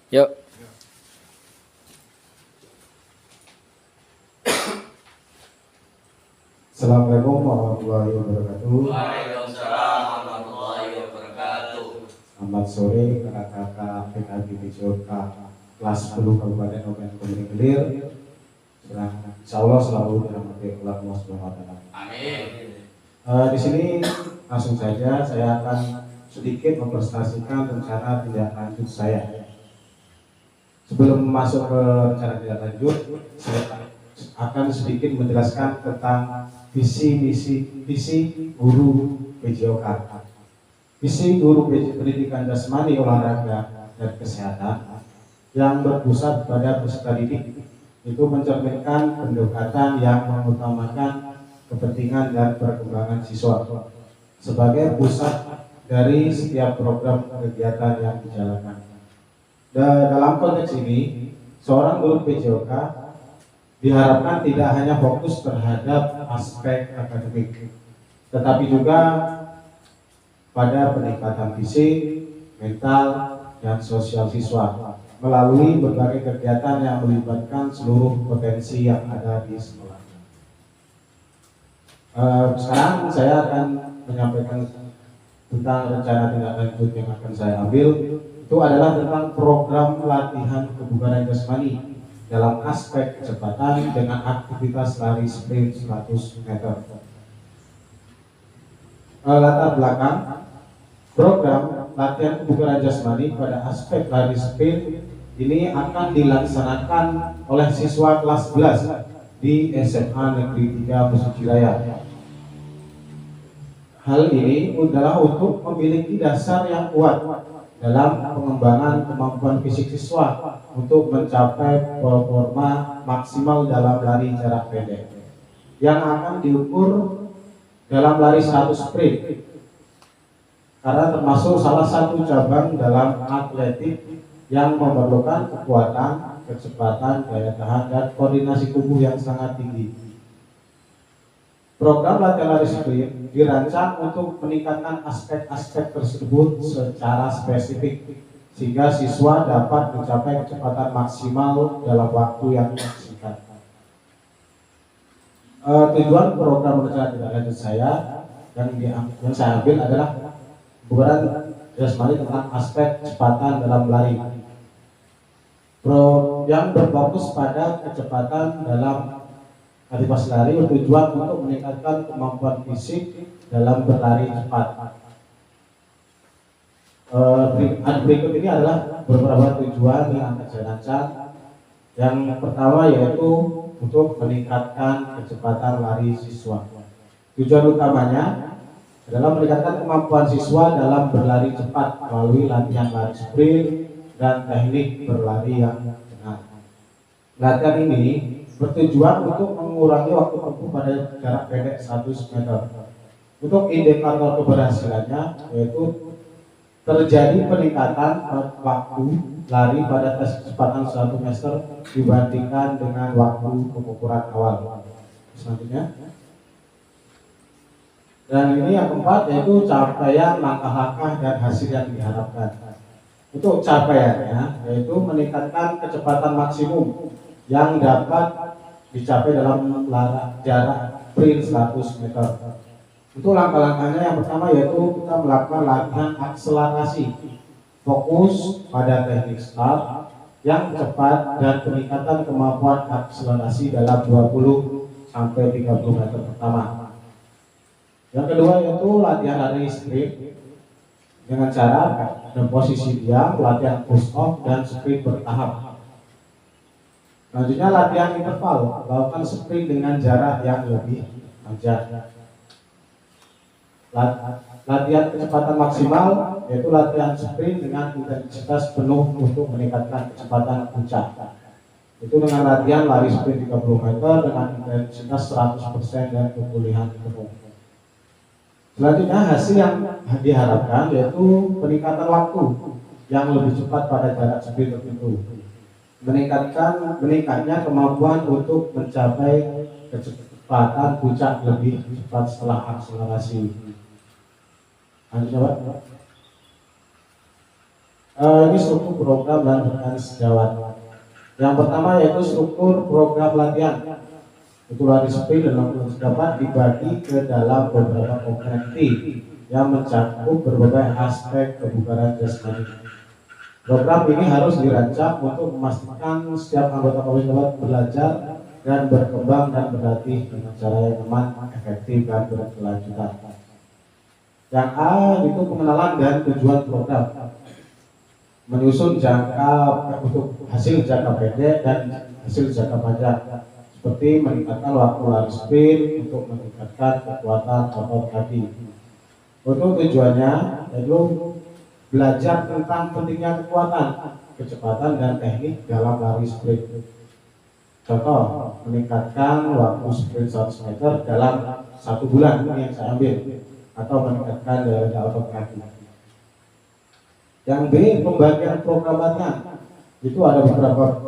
Yuk. Assalamualaikum warahmatullahi wabarakatuh. Waalaikumsalam warahmatullahi wabarakatuh. Selamat sore kakak-kakak PKB PJOK kelas 10 Kabupaten Ogan Komering Ilir. Insya Allah selalu dirahmati Allah Subhanahu wa Ta'ala. Amin. Di sini langsung saja saya akan sedikit mempresentasikan rencana tindak lanjut saya. Sebelum masuk ke rencana tindak lanjut, saya akan sedikit menjelaskan tentang visi guru PJOK. Visi guru pendidikan jasmani, olahraga, dan kesehatan yang berpusat pada peserta didik itu mencerminkan pendekatan yang mengutamakan kepentingan dan perkembangan siswa sebagai pusat dari setiap program kegiatan yang dijalankan. Dalam konteks ini, seorang guru PJOK diharapkan tidak hanya fokus terhadap aspek akademik, tetapi juga pada peningkatan fisik, mental, dan sosial siswa melalui berbagai kegiatan yang melibatkan seluruh potensi yang ada di sekolah. Sekarang saya akan menyampaikan tentang rencana tindak lanjut yang akan saya ambil. Itu adalah tentang program latihan kebugaran jasmani dalam aspek kecepatan dengan aktivitas lari sprint 100 meter. Latar belakang program latihan kebugaran jasmani pada aspek lari sprint ini akan dilaksanakan oleh siswa kelas 11 di SMA Negeri 3 Mesuji Raya. Hal ini adalah untuk memiliki dasar yang kuat dalam pengembangan kemampuan fisik siswa untuk mencapai performa maksimal dalam lari jarak pendek yang akan diukur dalam lari 100 sprint, karena termasuk salah satu cabang dalam atletik yang memerlukan kekuatan, kecepatan, daya tahan, dan koordinasi tubuh yang sangat tinggi. Program latihan lari sprint dirancang untuk meningkatkan aspek-aspek tersebut secara spesifik sehingga siswa dapat mencapai kecepatan maksimal dalam waktu yang singkat. Tujuan program rencana tindak lanjut saya yang saya ambil adalah kebugaran jasmani tentang aspek kecepatan dalam lari. Yang berfokus pada kecepatan dalam aktivitas lari bertujuan untuk meningkatkan kemampuan fisik dalam berlari cepat. Berikut ini adalah beberapa tujuan yang akan saya rancang. Yang pertama yaitu untuk meningkatkan kecepatan lari siswa. Tujuan utamanya adalah meningkatkan kemampuan siswa dalam berlari cepat melalui latihan lari sprint dan teknik berlari yang benar. Latihan ini bertujuan untuk mengurangi waktu tempuh pada jarak pendek 100 meter. Untuk indikator keberhasilannya yaitu terjadi peningkatan waktu lari pada tes kecepatan 100 meter dibandingkan dengan waktu pengukuran awal. Selanjutnya, dan ini yang keempat yaitu capaian langkah-langkah dan hasil yang diharapkan. Untuk capaiannya yaitu meningkatkan kecepatan maksimum yang dapat dicapai dalam jarak sprint 100 meter. Untuk langkah-langkahnya yang pertama yaitu kita melakukan latihan akselerasi, fokus pada teknik start yang cepat dan peningkatan kemampuan akselerasi dalam 20 sampai 30 meter pertama. Yang kedua yaitu latihan lari sprint dengan cara dan posisi diam, latihan push off dan sprint bertahap. Selanjutnya latihan interval, lakukan sprint dengan jarak yang lebih panjang. Latihan kecepatan maksimal yaitu latihan sprint dengan intensitas penuh untuk meningkatkan kecepatan puncak. Itu dengan latihan lari sprint 30 meter dengan intensitas 100% dan pemulihan penuh. Selanjutnya hasil yang diharapkan yaitu peningkatan waktu yang lebih cepat pada jarak sprint tertentu. Meningkatnya kemampuan untuk mencapai kecepatan puncak lebih cepat setelah akselerasi. Ini struktur program dan rekan sejawat. Yang pertama yaitu struktur program latihan. Itu lari sprint dan latihan dapat dibagi ke dalam beberapa komponenti yang mencakup berbagai aspek kebugaran jasmani. Program ini harus dirancang untuk memastikan setiap anggota komisi dapat belajar dan berkembang dan berlatih dengan cara yang aman, efektif, dan berkelanjutan. Yang A itu pengenalan dan tujuan program, menyusun jangka untuk hasil jangka pendek dan hasil jangka panjang, seperti meningkatkan waktu lari sprint untuk meningkatkan kekuatan otot kaki. Untuk tujuannya yaitu belajar tentang pentingnya kekuatan, kecepatan, dan teknik dalam lari sprint. Contoh, meningkatkan waktu sprint 100 meter dalam 1 bulan, ini yang saya ambil, atau meningkatkan daya otot kaki. Yang B, pembagian program latihan. Itu ada beberapa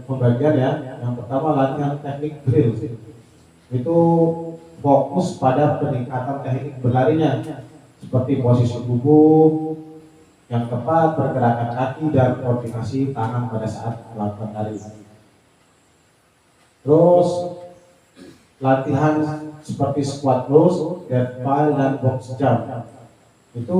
pembagian ya. Yang pertama latihan teknik drill. Itu fokus pada peningkatan teknik berlarinya, seperti posisi tubuh yang tepat, pergerakan kaki, dan koordinasi tangan pada saat melakukan lari. Terus latihan seperti squat close, dead pile, dan box jump. Itu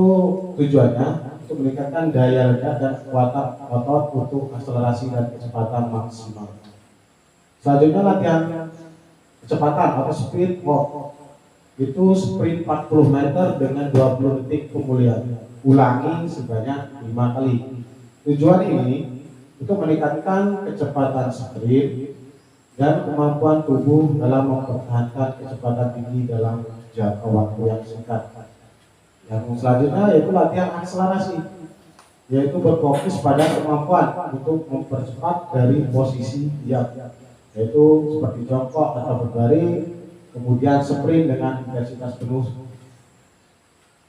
tujuannya untuk meningkatkan daya ledak dan kekuatan otot untuk akselerasi dan kecepatan maksimal. Selanjutnya latihan kecepatan atau speed walk. Itu sprint 40 meter dengan 20 detik pemulihan. Ulangi sebanyak 5 kali. Tujuan ini untuk meningkatkan kecepatan sprint dan kemampuan tubuh dalam mempertahankan kecepatan tinggi dalam jangka waktu yang singkat. Yang selanjutnya yaitu latihan akselerasi, yaitu berfokus pada kemampuan untuk mempercepat dari posisi diam, yaitu seperti jongkok atau berbaring, kemudian sprint dengan intensitas penuh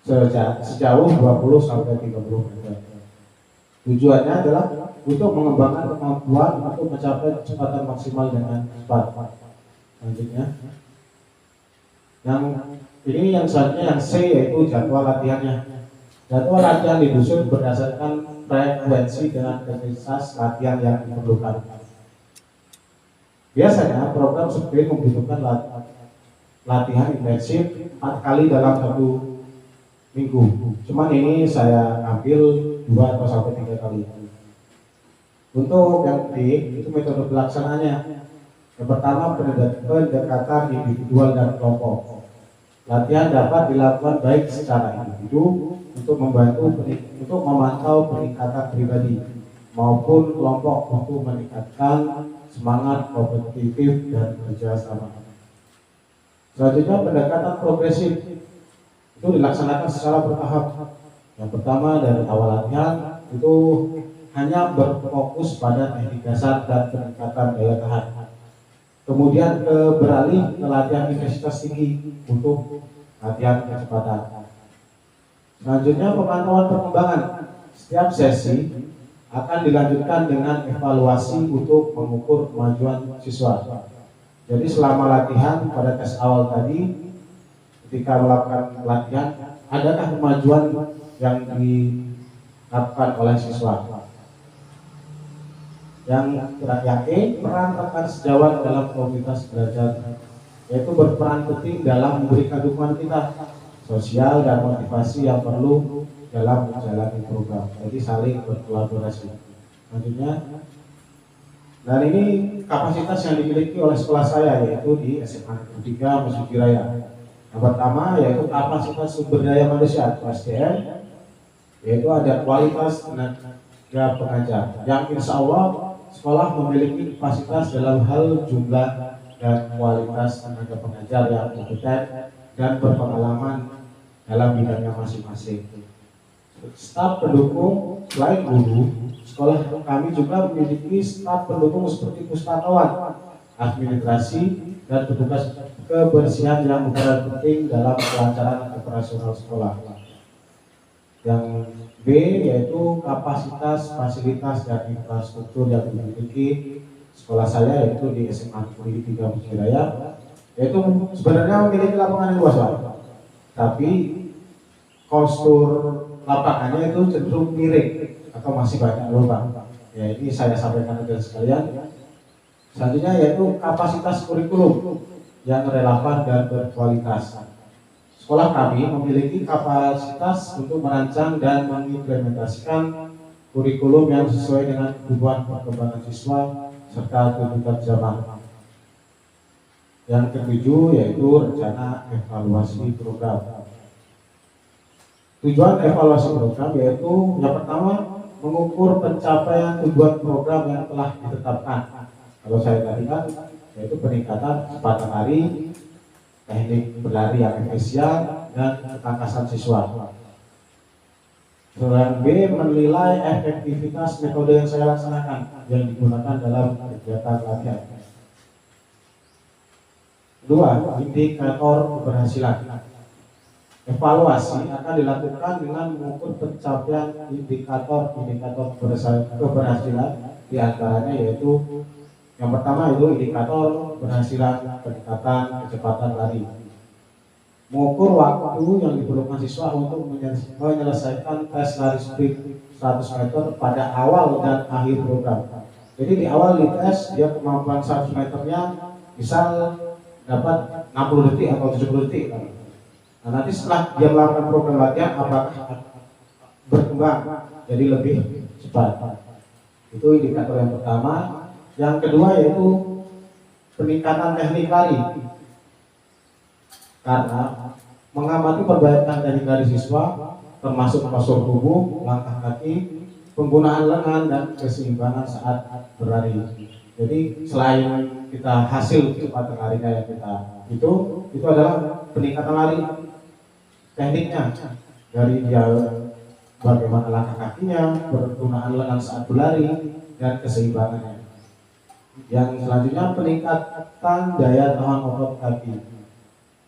sejauh 20 sampai 30 meter. Tujuannya adalah untuk mengembangkan kemampuan untuk mencapai kecepatan maksimal dengan cepat. Selanjutnya, yang ini yang selanjutnya yang C yaitu jadwal latihannya. Jadwal latihan disusun berdasarkan frekuensi dengan intensitas latihan yang diperlukan. Biasanya program sprint membutuhkan latihan intensif 4 kali dalam 1 minggu. Cuman ini saya ambil 2 atau sampai 3 kali. Untuk yang D itu metode pelaksanaannya. Yang pertama pendekatan individual dan kelompok. Latihan dapat dilakukan baik secara individu untuk memantau peningkatan pribadi maupun kelompok untuk meningkatkan semangat kompetitif dan kerja sama. Selanjutnya pendekatan progresif itu dilaksanakan secara bertahap. Yang pertama dari awal latihan itu hanya berfokus pada teknik dasar dan peningkatan daya tahan. Kemudian beralih ke latihan intensitas tinggi untuk latihan kecepatan. Selanjutnya pemantauan perkembangan. Setiap sesi akan dilanjutkan dengan evaluasi untuk mengukur kemajuan siswa. Jadi selama latihan pada tes awal tadi, ketika melakukan latihan, adakah kemajuan yang dilakukan oleh siswa? Yang E, peran rekan sejawat dalam komunitas belajar, yaitu berperan penting dalam memberikan dukungan kita sosial dan motivasi yang perlu dalam menjalani program. Jadi saling berkolaborasi. Selanjutnya, dan ini kapasitas yang dimiliki oleh sekolah saya yaitu di SMA 3 Mesuji Raya. Yang pertama yaitu kapasitas sumber daya manusia atau SDM, yaitu ada kualitas tenaga pengajar yang insya Allah sekolah memiliki kapasitas dalam hal jumlah dan kualitas tenaga pengajar yang kompeten dan berpengalaman dalam bidangnya masing-masing. Staf pendukung selain guru, sekolah kami juga memiliki staf pendukung seperti pustakawan, administrasi, dan petugas kebersihan yang berperan penting dalam kelancaran operasional sekolah. Yang B yaitu kapasitas, fasilitas, dan infrastruktur yang dimiliki sekolah saya yaitu di SMA 3 Mesuji Raya, yaitu sebenarnya memiliki lapangan yang luas, tapi kostur lapangannya itu cenderung miring atau masih banyak lubang. Ya, ini saya sampaikan kepada sekalian. Selanjutnya yaitu kapasitas kurikulum yang relevan dan berkualitas. Sekolah kami memiliki kapasitas untuk merancang dan mengimplementasikan kurikulum yang sesuai dengan kebutuhan perkembangan siswa serta tuntutan zaman. Yang ketujuh yaitu rencana evaluasi program. Tujuan evaluasi program yaitu yang pertama mengukur pencapaian tujuan program yang telah ditetapkan. Kalau saya tadi kan yaitu peningkatan kecepatan lari, teknik berlari yang efisien, dan ketangkasan siswa. Yang B menilai efektivitas metode yang saya laksanakan yang digunakan dalam kegiatan latihan. Kedua, indikator keberhasilan. Evaluasi akan dilakukan dengan mengukur pencapaian indikator keberhasilan, di antaranya yaitu yang pertama itu indikator keberhasilan peningkatan kecepatan lari. Mengukur waktu yang diperlukan siswa untuk menyelesaikan tes lari sprint 100 meter pada awal dan akhir program. Jadi di awal dites dia kemampuan 100 meternya misal dapat 60 detik atau 70 detik. Nah, nanti setelah dia melakukan program latihan apakah berkembang jadi lebih cepat. Itu indikator yang pertama. Yang kedua yaitu peningkatan teknik lari. Karena mengamati perbaikan teknik lari siswa termasuk postur tubuh, langkah kaki, penggunaan lengan dan keseimbangan saat berlari. Jadi selain kita hasil kecepatan larinya yang kita itu adalah peningkatan lari tekniknya, dari dia bagaimana langkah kakinya, penggunaan lengan saat berlari dan keseimbangannya. Yang selanjutnya peningkatan daya tahan otot kaki.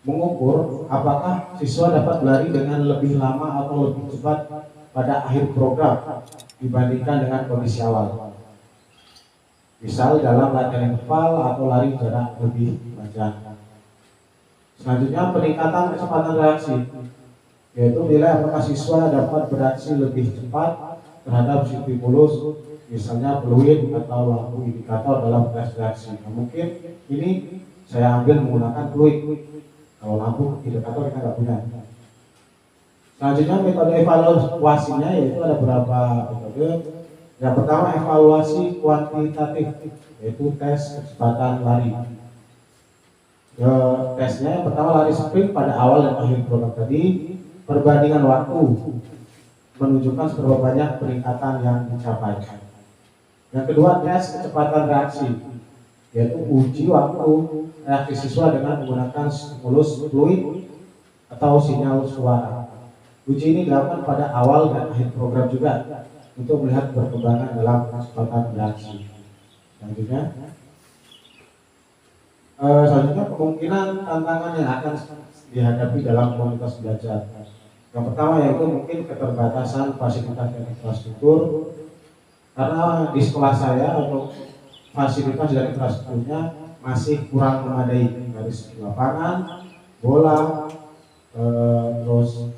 Mengukur apakah siswa dapat berlari dengan lebih lama atau lebih cepat pada akhir program dibandingkan dengan kondisi awal. Misal dalam latihan interval atau lari jarak lebih panjang. Selanjutnya peningkatan kecepatan reaksi, yaitu nilai apakah siswa dapat bereaksi lebih cepat terhadap stimulus, misalnya fluid atau lampu indikator dalam tes reaksi. Nah, mungkin ini saya ambil menggunakan fluid. Kalau lampu indikator kita nggak punya. Selanjutnya metode evaluasinya yaitu ada beberapa metode. Yang pertama evaluasi kuantitatif, yaitu tes kecepatan lari. Tesnya yang pertama lari sprint pada awal dan akhir program tadi, perbandingan waktu menunjukkan seberapa banyak peningkatan yang dicapai. Yang kedua tes kecepatan reaksi, yaitu uji waktu reaksi siswa dengan menggunakan stimulus fluid atau sinyal suara. Uji ini dilakukan pada awal dan akhir program juga untuk melihat perkembangan dalam kecepatan reaksi. Selanjutnya kemungkinan tantangan yang akan dihadapi dalam komunitas belajar. Yang pertama yaitu mungkin keterbatasan fasilitas dan infrastruktur, karena di sekolah saya untuk fasilitas dan infrastrukturnya masih kurang memadai, dari segi lapangan, bola, terus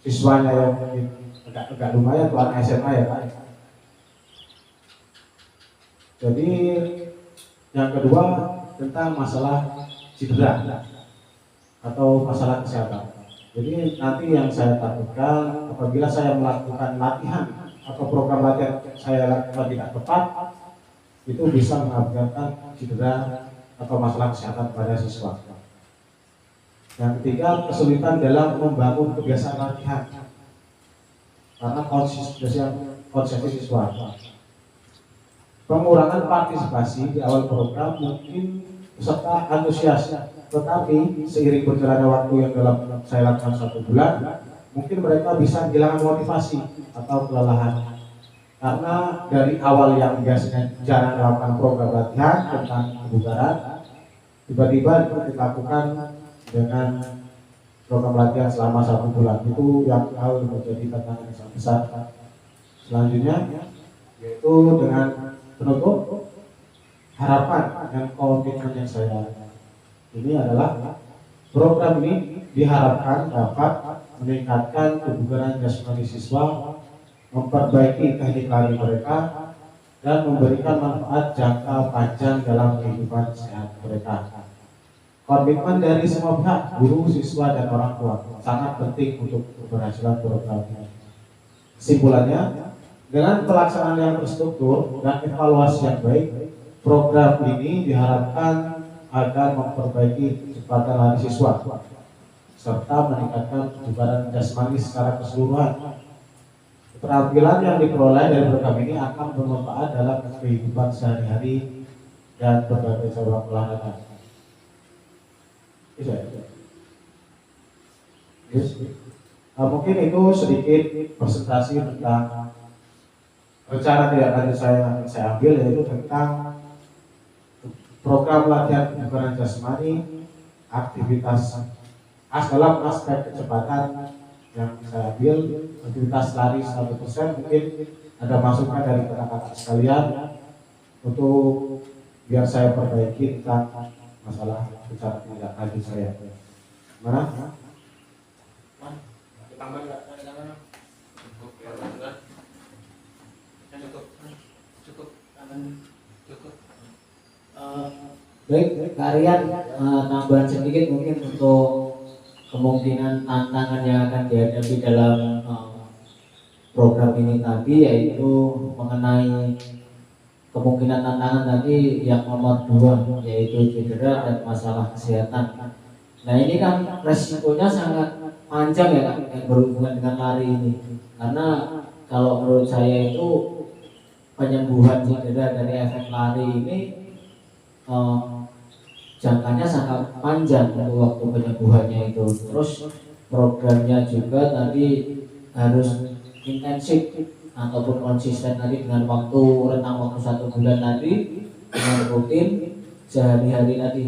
siswanya yang agak lumayan tuh anak SMA ya Pak. Jadi yang kedua tentang masalah cedera atau masalah kesehatan. Jadi nanti yang saya takutkan apabila saya melakukan latihan atau program latihan saya lakukan tidak tepat, itu bisa mengakibatkan cedera atau masalah kesehatan pada siswa. Yang ketiga, kesulitan dalam membangun kebiasaan latihan karena konsentrasi siswa. Pengurangan partisipasi di awal program mungkin peserta antusias, tetapi seiring berjalannya waktu yang dalam saya lakukan 1 bulan, mungkin mereka bisa kehilangan motivasi atau kelelahan. Karena dari awal yang biasanya jarang melakukan program latihan tentang kebugaran, tiba-tiba dilakukan dengan program latihan selama 1 bulan. Itu yang menjadi tantangan yang sangat besar. Selanjutnya yaitu dengan penutup harapan dan komitmen yang saya ini adalah program ini diharapkan dapat meningkatkan kebugaran jasmani siswa memperbaiki teknik lari mereka, dan memberikan manfaat jangka panjang dalam kehidupan sehat mereka. Komitmen dari semua pihak, guru, siswa, dan orang tua sangat penting untuk keberhasilan program ini. Kesimpulannya, dengan pelaksanaan yang terstruktur dan evaluasi yang baik, program ini diharapkan akan memperbaiki kecepatan lari siswa serta meningkatkan kebugaran jasmani secara keseluruhan. Keterampilan yang diperoleh dari program ini akan bermanfaat dalam kehidupan sehari-hari dan berbagai cabang olahraga. Mungkin itu sedikit presentasi tentang rencana tidak lanjut saya ambil, yaitu tentang program latihan kebugaran jasmani, aktivitas dalam aspek kecepatan yang saya ambil, aktivitas lari 100%. Mungkin ada masukan dari kakak-kakak sekalian untuk biar saya perbaiki tentang masalah rencana tidak lanjut saya. Mana? Baik, Kak Rian, tambahan sedikit mungkin untuk kemungkinan tantangan yang akan dihadapi dalam program ini tadi, yaitu mengenai kemungkinan tantangan tadi yang nomor 2, yaitu cedera dan masalah kesehatan. Nah, ini kan resikonya sangat panjang ya Kak, yang berhubungan dengan lari ini. Karena kalau menurut saya itu penyembuhan cedera dari efek lari ini jangkanya sangat panjang untuk waktu penyembuhannya itu. Terus programnya juga tadi harus intensif ataupun konsisten tadi dengan waktu rentang waktu 1 bulan tadi dengan rutin sehari-hari tadi.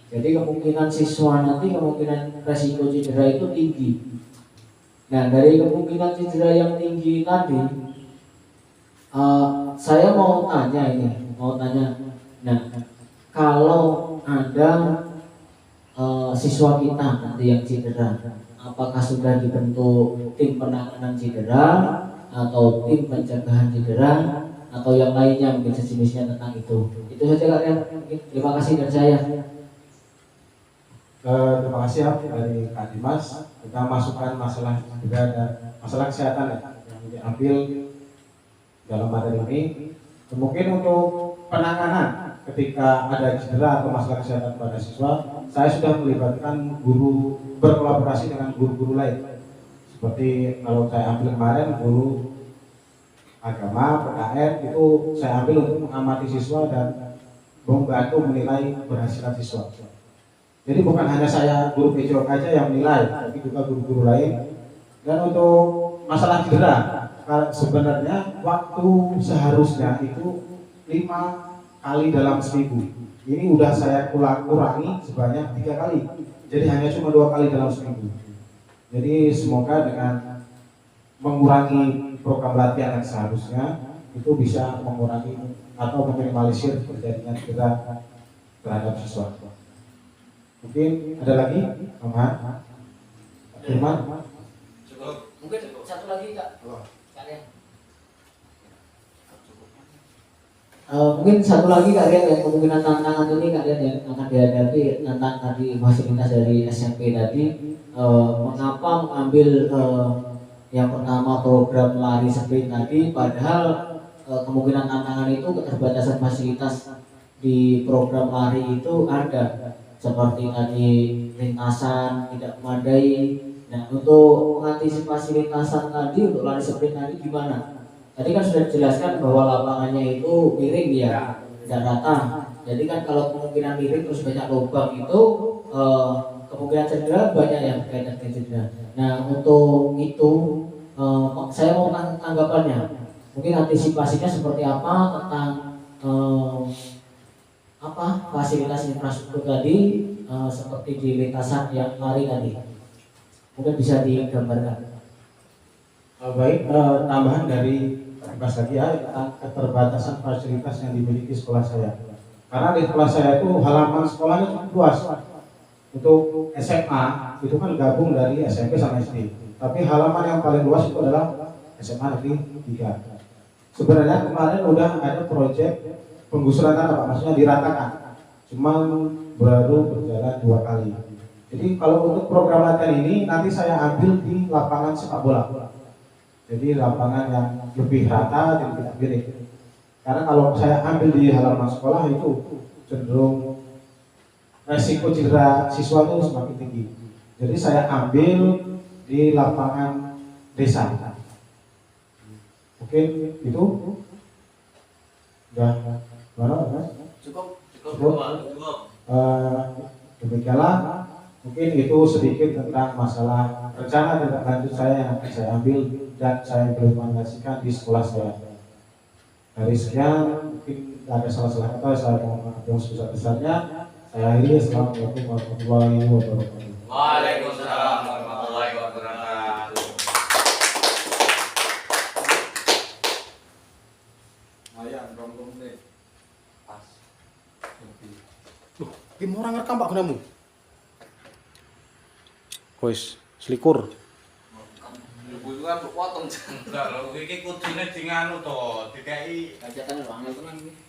Jadi kemungkinan siswa nanti kemungkinan resiko cedera itu tinggi. Nah, dari kemungkinan cedera yang tinggi tadi, saya mau tanya. Nah, kalau ada siswa kita nanti yang cedera, apakah sudah dibentuk tim penanganan cedera atau tim pencegahan cedera atau yang lainnya mungkin sejenisnya tentang itu? Itu saja Kak Rian. Terima kasih dari saya. Terima kasih dari Kak Dimas tentang masukan masalah cedera dan masalah kesehatan yang diambil dalam materi ini. Mungkin untuk penanganan ketika ada cedera atau masalah kesehatan pada siswa, saya sudah melibatkan guru, berkolaborasi dengan guru-guru lain. Seperti kalau saya ambil kemarin guru agama, PKN, itu saya ambil untuk mengamati siswa dan membantu menilai keberhasilan siswa. Jadi bukan hanya saya guru PJOK aja yang menilai, tapi juga guru-guru lain. Dan untuk masalah cedera, sebenarnya waktu seharusnya itu 5 kali dalam seminggu. Ini udah saya kurangi sebanyak 3 kali. Jadi hanya cuma 2 kali dalam seminggu. Jadi semoga dengan mengurangi program latihan yang seharusnya itu bisa mengurangi atau meminimalisir terjadinya cedera terhadap siswa. Mungkin ada lagi, Firman? Cukup. Mungkin satu lagi Kak. Mungkin satu lagi Kak Rian, yang kemungkinan tantangan ini Kak Rian yang akan dihadapi tentang tadi fasilitas dari SMP tadi, mengapa mengambil yang pertama program lari sprint tadi, padahal kemungkinan tantangan itu keterbatasan fasilitas di program lari itu ada, seperti tadi lintasan tidak memadai. Nah, untuk mengantisipasi lintasan tadi untuk lari sprint tadi gimana? Tadi kan sudah dijelaskan bahwa lapangannya itu miring ya, tidak rata. Jadi kan kalau kemungkinan miring terus banyak lubang itu kemungkinan cedera banyak yang berkaitan dengan cedera. Nah, untuk itu saya mau tanggapannya. Mungkin antisipasinya seperti apa tentang fasilitas infrastruktur tadi, seperti di lintasan yang lari tadi. Mungkin bisa digambarkan. Baik, tambahan dari Mas lagi ya tentang keterbatasan fasilitas yang dimiliki sekolah saya. Karena di sekolah saya itu halaman sekolahnya cukup luas. Untuk SMA itu kan gabung dari SMP sama SD. Tapi halaman yang paling luas itu adalah SMA Negeri 3. Sebenarnya kemarin udah ada proyek penggusuran tanah Pak, maksudnya diratakan, cuman baru berjalan 2 kali. Jadi kalau untuk program latihan ini nanti saya ambil di lapangan sepak bola. Jadi lapangan yang lebih rata dan tidak miring. Karena kalau saya ambil di halaman sekolah itu cenderung resiko cedera siswa itu semakin tinggi. Jadi saya ambil di lapangan desa. Oke, itu udah mana? Cukup. Demikianlah mungkin itu sedikit tentang masalah rencana tindak lanjut saya yang akan saya ambil dan saya implementasikan di sekolah saya. Dari sekian mungkin ada salah-salah kata, saya mohon maaf yang sebesar-besarnya. Saya akhiri. Assalamualaikum warahmatullahi wabarakatuh. Waalaikumsalam warahmatullahi wabarakatuh. Ayam, 20 menit. Pas. Ini orang ngerekam Pak gunamu. Wis, selikur. Ibu itu kan potong jangkar. Kalau iki kudune di nganu to, dikai Kacetan wangel tenan iki.